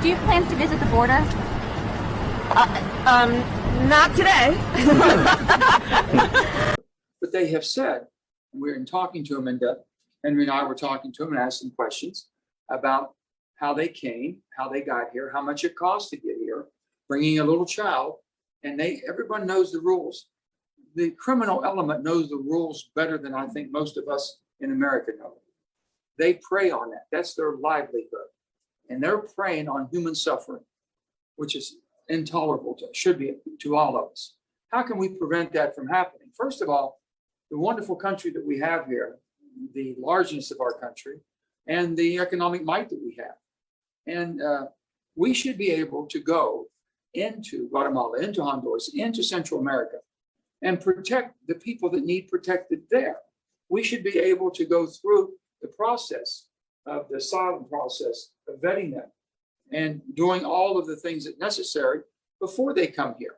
Do you have plans to visit the border? Not today. But they have said, and we're in talking to them, and Henry and I were talking to them and asking questions about how they came, how they got here, how much it cost to get here, bringing a little child, and everyone knows the rules. The criminal element knows the rules better than I think most of us in America know. They prey on that. That's their livelihood. And they're preying on human suffering, which is intolerable, should be to all of us. How can we prevent that from happening? First of all, the wonderful country that we have here, the largeness of our country, and the economic might that we have. And we should be able to go into Guatemala, into Honduras, into Central America, and protect the people that need protected there. We should be able to go through the process of the asylum process of vetting them and doing all of the things that are necessary before they come here.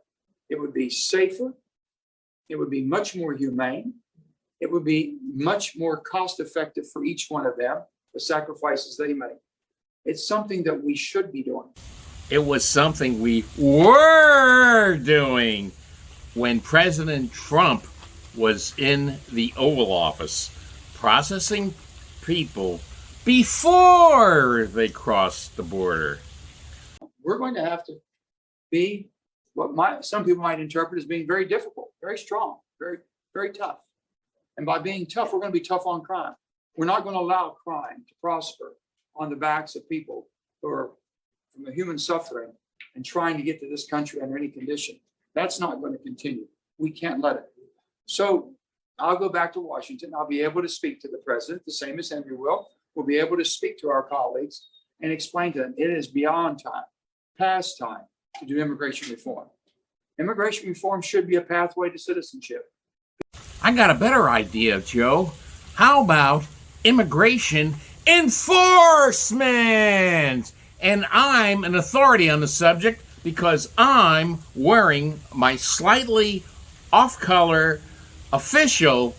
It would be safer. It would be much more humane. It would be much more cost effective for each one of them, the sacrifices they make. It's something that we should be doing. It was something we were doing when President Trump was in the Oval Office, processing people before they crossed the border. We're going to have to be what some people might interpret as being very difficult, very strong, very, very tough. And by being tough, we're going to be tough on crime. We're not going to allow crime to prosper on the backs of people who are from the human suffering and trying to get to this country under any condition. That's not going to continue. We can't let it. So I'll go back to Washington. I'll be able to speak to the president, the same as Henry will. We'll be able to speak to our colleagues and explain to them it is beyond time, past time, to do immigration reform. Immigration reform should be a pathway to citizenship. I got a better idea, Joe. How about immigration enforcement? And I'm an authority on the subject because I'm wearing my slightly off-color official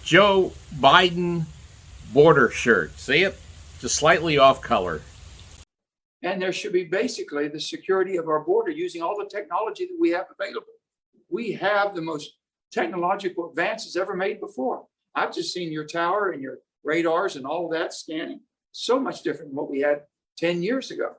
Joe Biden border shirt. See it? Just slightly off-color. And there should be basically the security of our border using all the technology that we have available. We have the most technological advances ever made before. I've just seen your tower and your radars and all of that scanning. So much different than what we had 10 years ago.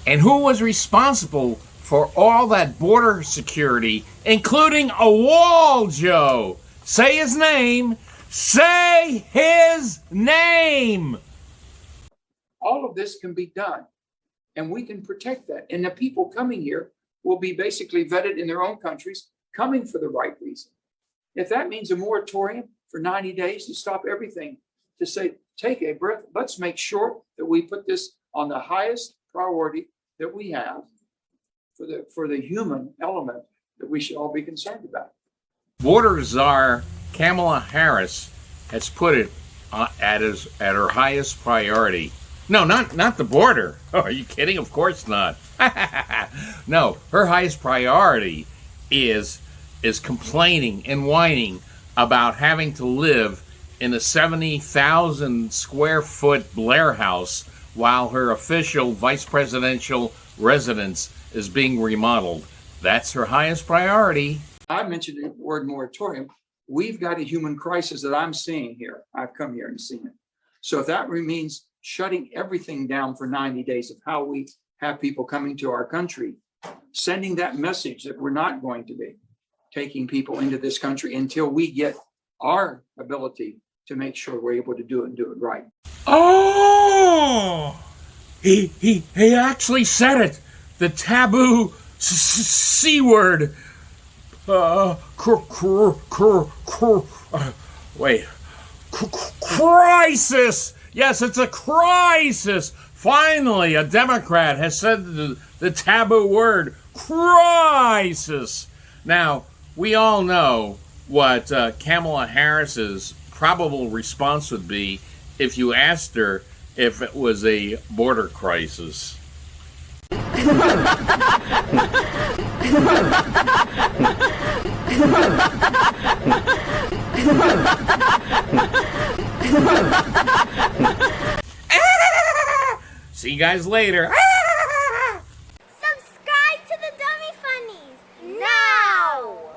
And who was responsible for all that border security, including a wall, Joe? Say his name. Say his name. All of this can be done, and we can protect that. And the people coming here will be basically vetted in their own countries, coming for the right reason. If that means a moratorium for 90 days to stop everything, to say, take a breath, let's make sure that we put this on the highest priority that we have for the human element that we should all be concerned about. Border Czar Kamala Harris has put it at her highest priority. No, not the border. Oh, are you kidding? Of course not. No, her highest priority is complaining and whining about having to live in a 70,000 square foot Blair house while her official vice presidential residence is being remodeled. That's her highest priority. I mentioned the word moratorium. We've got a human crisis that I'm seeing here. I've come here and seen it. So if that means shutting everything down for 90 days of how we have people coming to our country, sending that message that we're not going to be taking people into this country until we get our ability to make sure we're able to do it and do it right. Oh, he actually said it. The taboo C word. Crisis. Yes, it's a crisis. Finally, a Democrat has said the taboo word, crisis. Now, we all know what Kamala Harris's probable response would be if you asked her if it was a border crisis. See you guys later.